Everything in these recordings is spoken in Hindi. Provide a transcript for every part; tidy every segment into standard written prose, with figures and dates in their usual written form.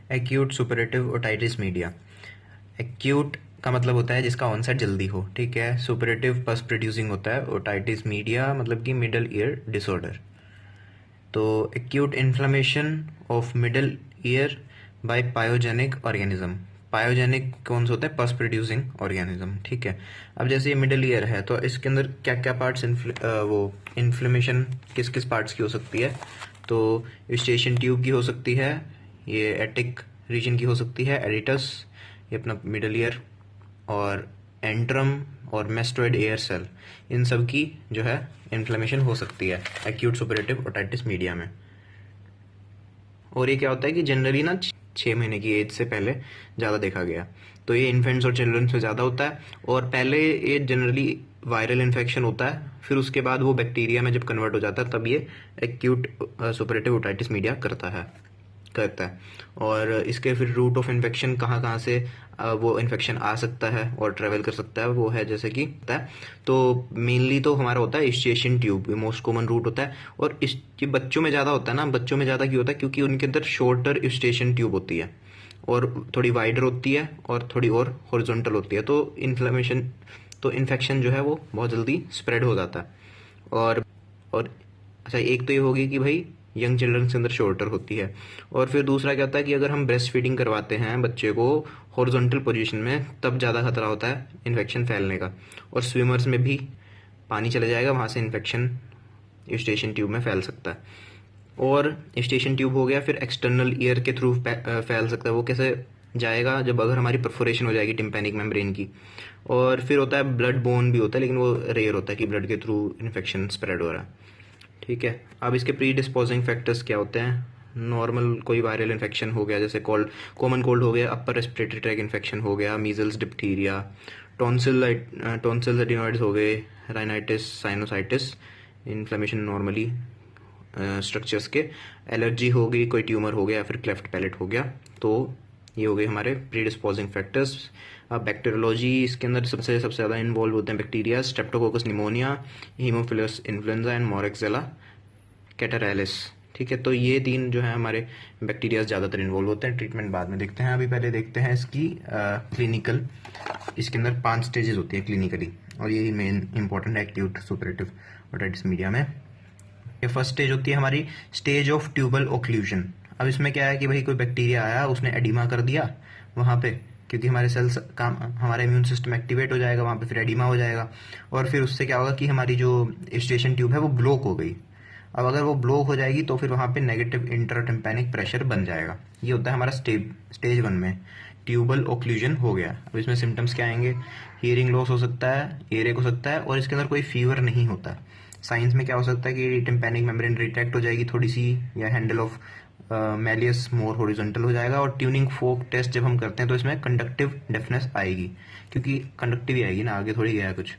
Acute superlative otitis media. Acute का मतलब होता है जिसका ऑनसेट जल्दी हो, ठीक है। सुपरेटिव पस प्रोड्यूसिंग होता है। ओटाइटिस मीडिया मतलब कि मिडल ईयर डिसऑर्डर। तो acute inflammation of middle ear by pyogenic organism. Pyogenic कौन सा होता है? पस प्रोड्यूसिंग ऑर्गेनिज्म, ठीक है। अब जैसे ये मिडल ईयर है तो इसके अंदर क्या क्या पार्ट्स वो इन्फ्लेमेशन किस किस पार्ट्स की हो सकती है? तो स्टेशन ट्यूब की हो सकती है, ये एटिक रीजन की हो सकती है, एडिटस, ये अपना मिडल ईयर, और एंट्रम और मेस्टोइड एयर सेल, इन सब की जो है इन्फ्लेमेशन हो सकती है एक्यूट सुपरेटिव ओटाइटिस मीडिया में। और ये क्या होता है कि जनरली ना 6 महीने की एज से पहले ज़्यादा देखा गया। तो ये इन्फेंट्स और चिल्ड्रन से ज़्यादा होता है, और पहले ये जनरली वायरल इन्फेक्शन होता है, फिर उसके बाद वो बैक्टीरिया में जब कन्वर्ट हो जाता है तब ये एक्यूट सुपरेटिव ओटाइटिस मीडिया करता है। और इसके फिर रूट ऑफ इन्फेक्शन कहाँ कहाँ से वो इन्फेक्शन आ सकता है और ट्रेवल कर सकता है, वो है जैसे कि होता है। तो मेनली तो हमारा होता है Eustachian tube, most common route होता है। और इस ये बच्चों में ज़्यादा होता है ना, बच्चों में ज़्यादा क्यों होता है? क्योंकि उनके अंदर शॉर्टर स्टेशन ट्यूब होती है और थोड़ी वाइडर होती है और थोड़ी और हॉरिजॉन्टल होती है। तो इन्फेक्शन जो है वो बहुत जल्दी स्प्रेड हो जाता है। और अच्छा, एक तो ये होगी कि भाई यंग चिल्ड्रन के अंदर शॉर्टर होती है। और फिर दूसरा क्या होता है कि अगर हम ब्रेस्ट फीडिंग करवाते हैं बच्चे को हॉरिजॉन्टल पोजीशन में, तब ज़्यादा खतरा होता है इन्फेक्शन फैलने का। और स्विमर्स में भी पानी चला जाएगा, वहाँ से इन्फेक्शन स्टेशन ट्यूब में फैल सकता है। और स्टेशन ट्यूब हो गया, फिर एक्सटर्नल ईयर के थ्रू फैल सकता है। वो कैसे जाएगा? जब अगर हमारी परफोरेशन हो जाएगी टिम्पैनिक मेम्ब्रेन की। और फिर होता है ब्लड बोन भी होता है, लेकिन वो रेयर होता है कि ब्लड के थ्रू इन्फेक्शन स्प्रेड हो रहा है, ठीक है। अब इसके प्री डिस्पोजिंग फैक्टर्स क्या होते हैं? नॉर्मल कोई वायरल इन्फेक्शन हो गया, जैसे कॉमन कोल्ड हो गया, अपर रेस्पिरेटरी ट्रैक इन्फेक्शन हो गया, मीजल्स, डिप्थीरिया, टॉन्सिल एडिनॉइड्स हो गए, rhinitis, sinusitis, inflammation normally structures के, एलर्जी हो गई, कोई ट्यूमर हो गया, फिर क्लेफ्ट पैलेट हो गया। तो ये हो गए हमारे प्री डिस्पोजिंग फैक्टर्स। अब बैक्टीरियोलॉजी, इसके अंदर सबसे ज़्यादा इन्वॉल्व होते हैं bacteria, Streptococcus pneumonia, Haemophilus influenza and Moraxella catarrhalis, ठीक है। तो ये 3 जो है हमारे बैक्टीरिया ज़्यादातर इन्वॉल्व होते हैं। ट्रीटमेंट बाद में देखते हैं, अभी पहले देखते हैं इसकी क्लिनिकल। इसके अंदर 5 स्टेजेस होती है क्लिनिकली, और यही मेन इंपॉर्टेंट है एक्यूट सुपरेटिव ओटाइटिस मीडिया में। ये फर्स्ट स्टेज होती है हमारी स्टेज ऑफ ट्यूबल ओक्लूजन। अब इसमें क्या है कि भाई कोई बैक्टीरिया आया, उसने एडिमा कर दिया वहाँ पे, क्योंकि हमारे सेल्स काम, हमारा इम्यून सिस्टम एक्टिवेट हो जाएगा वहाँ पे, फिर एडिमा हो जाएगा। और फिर उससे क्या होगा कि हमारी जो स्टेशन ट्यूब है वो ब्लॉक हो गई। अब अगर वो ब्लॉक हो जाएगी तो फिर वहाँ पे नेगेटिव इंट्राटिम्पैनिक प्रेशर बन जाएगा। ये होता है हमारा स्टेज 1 में ट्यूबल ओक्लूजन हो गया। अब इसमें सिम्टम्स क्या आएंगे? हियरिंग लॉस हो सकता है, एयरेक हो सकता है, और इसके अंदर कोई फीवर नहीं होता। साइंस में क्या हो सकता है कि टिम्पैनिक मेम्ब्रेन रिट्रैक्ट हो जाएगी थोड़ी सी, या handle of malleus more horizontal हो जाएगा। और ट्यूनिंग फोक टेस्ट जब हम करते हैं तो इसमें कंडक्टिव डेफनेस आएगी, क्योंकि कंडक्टिव ही आएगी ना, आगे थोड़ी गया कुछ,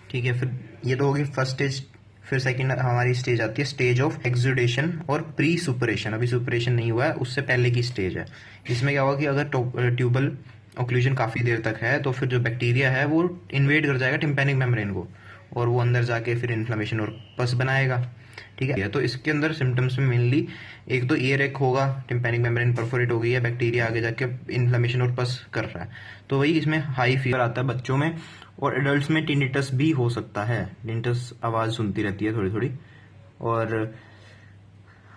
ठीक है। फिर ये तो होगी फर्स्ट स्टेज। फिर सेकंड हमारी स्टेज आती है स्टेज ऑफ एक्सुडेशन और प्री सुपरेशन। अभी सुपरेशन नहीं हुआ है, उससे पहले की स्टेज है। इसमें क्या होगा कि अगर ट्यूबल ओक्लूजन काफ़ी देर तक है तो फिर जो बैक्टीरिया है वो इन्वेड कर जाएगा टिम्पैनिक मेम्ब्रेन को, और वो अंदर जाके फिर इन्फ्लेमेशन और पस बनाएगा, ठीक है। तो इसके अंदर सिम्टम्स में मेनली एक तो ईयर एक होगा, टिम्पैनिक मेम्ब्रेन परफोरेट हो गई है, बैक्टीरिया आगे जाके इन्फ्लेमेशन और पस कर रहा है। तो वही इसमें हाई फीवर आता है बच्चों में, और एडल्ट्स में टिनिटस भी हो सकता है। टिनिटस आवाज़ सुनती रहती है थोड़ी थोड़ी। और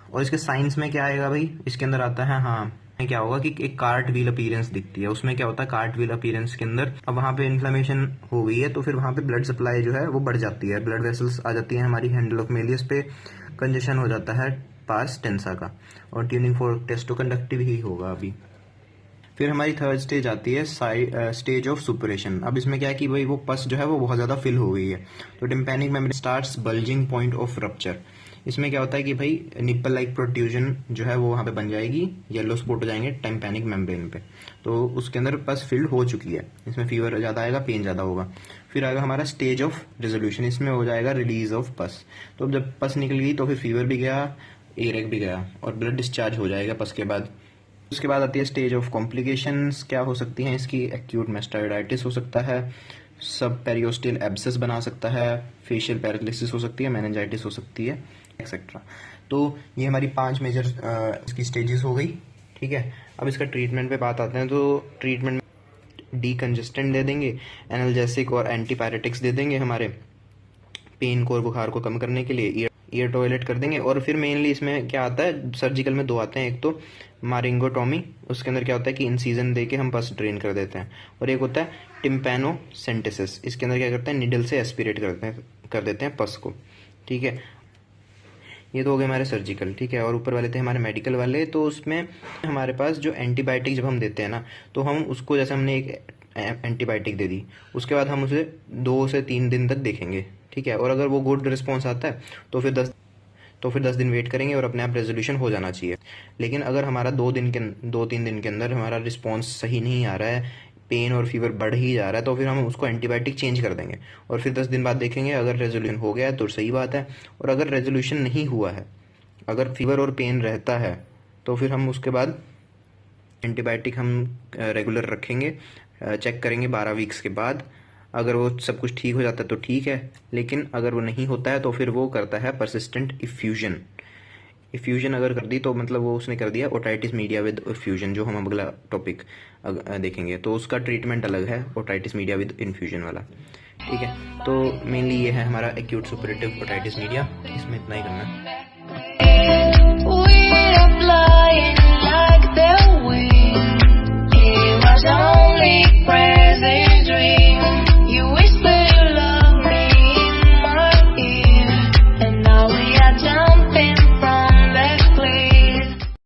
और इसके साइंस में क्या आएगा भाई? इसके अंदर आता है, हाँ, क्या होगा कि एक कार्ट व्हील अपीयरेंस दिखती है। उसमें क्या होता है, कार्ट व्हील अपीयरेंस के अंदर अब वहाँ पे इन्फ्लेमेशन हो गई है तो फिर वहाँ पे ब्लड सप्लाई जो है वो बढ़ जाती है, ब्लड वेसल्स आ जाती हैं हमारी हैंडल ऑफ मेलियस पे, कंजेशन हो जाता है पास टेंसा का, और ट्यूनिंग फॉर टेस्टोकंडक्टिव ही होगा अभी। फिर हमारी थर्ड स्टेज आती है स्टेज ऑफ सुपरेशन। अब इसमें क्या है कि भाई वो पस जो है वो बहुत ज़्यादा फिल हो गई है, तो tympanic membrane starts bulging point of rupture. इसमें क्या होता है कि भाई निप्पल लाइक प्रोट्रूजन जो है वो वहाँ पे बन जाएगी, येलो स्पॉट हो जाएंगे टिम्पैनिक मेम्ब्रेन पे, तो उसके अंदर पस फिल्ड हो चुकी है। इसमें फीवर ज़्यादा आएगा, पेन ज़्यादा होगा। फिर आएगा हमारा स्टेज ऑफ रेजोल्यूशन, इसमें हो जाएगा रिलीज ऑफ पस। तो अब जब पस निकल गई तो फिर फीवर भी गया, एरेक भी गया, और ब्लड डिस्चार्ज हो जाएगा पस के बाद। उसके बाद आती है स्टेज ऑफ कॉम्प्लिकेशंस। क्या हो सकती हैं इसकी? एक्यूट मास्टाइटिस हो सकता है, सब पेरियोस्टल एब्सेस बना सकता है, फेशियल पैरालिसिस हो सकती है, मेनिंजाइटिस हो सकती है, एक्सेट्रा। तो ये हमारी 5 मेजर इसकी स्टेजेस हो गई, ठीक है। अब इसका ट्रीटमेंट पे बात आते हैं। तो ट्रीटमेंट में डीकंजेस्टेंट दे देंगे, एनाल्जेसिक और एंटीपायरेटिक्स दे देंगे हमारे पेन को और बुखार को कम करने के लिए, ईयर टॉयलेट कर देंगे। और फिर मेनली इसमें क्या आता है, सर्जिकल में 2 आते हैं, एक तो मारिंगोटॉमी, उसके अंदर क्या होता है कि इंसीजन दे के हम पस ड्रेन कर देते हैं, और एक होता है टिम्पैनोसेंटेसिस, इसके अंदर क्या करते हैं, निडल से एस्पिरेट कर देते हैं पस को, ठीक है। ये तो हो गए हमारे सर्जिकल, ठीक है। और ऊपर वाले थे हमारे मेडिकल वाले। तो उसमें हमारे पास जो एंटीबायोटिक जब हम देते हैं ना, तो हम उसको, जैसे हमने एक एंटीबायोटिक दे दी, उसके बाद हम उसे 2 से 3 दिन तक देखेंगे, ठीक है। और अगर वो गुड रिस्पॉन्स आता है तो फिर 10 दिन वेट करेंगे और अपने आप रेजोल्यूशन हो जाना चाहिए। लेकिन अगर हमारा 2-3 दिन के अंदर हमारा रिस्पॉन्स सही नहीं आ रहा है, पेन और फीवर बढ़ ही जा रहा है, तो फिर हम उसको एंटीबायोटिक चेंज कर देंगे और फिर 10 दिन बाद देखेंगे। अगर रेजोल्यूशन हो गया है तो सही बात है, और अगर रेजोल्यूशन नहीं हुआ है, अगर फीवर और पेन रहता है, तो फिर हम उसके बाद एंटीबायोटिक हम रेगुलर रखेंगे, चेक करेंगे 12 वीक्स के बाद। अगर वो सब कुछ ठीक हो जाता है तो ठीक है, लेकिन अगर वो नहीं होता है तो फिर वो करता है परसिस्टेंट इफ्यूजन अगर कर दी तो मतलब वो उसने कर दिया ओटाइटिस मीडिया विद इफ्यूजन, जो हम अगला टॉपिक देखेंगे। तो उसका ट्रीटमेंट अलग है ओटाइटिस मीडिया विद इन्फ्यूजन वाला, ठीक है। तो मेनली ये है हमारा एक्यूट सुपरेटिव ओटाइटिस मीडिया, इसमें इतना ही करना है।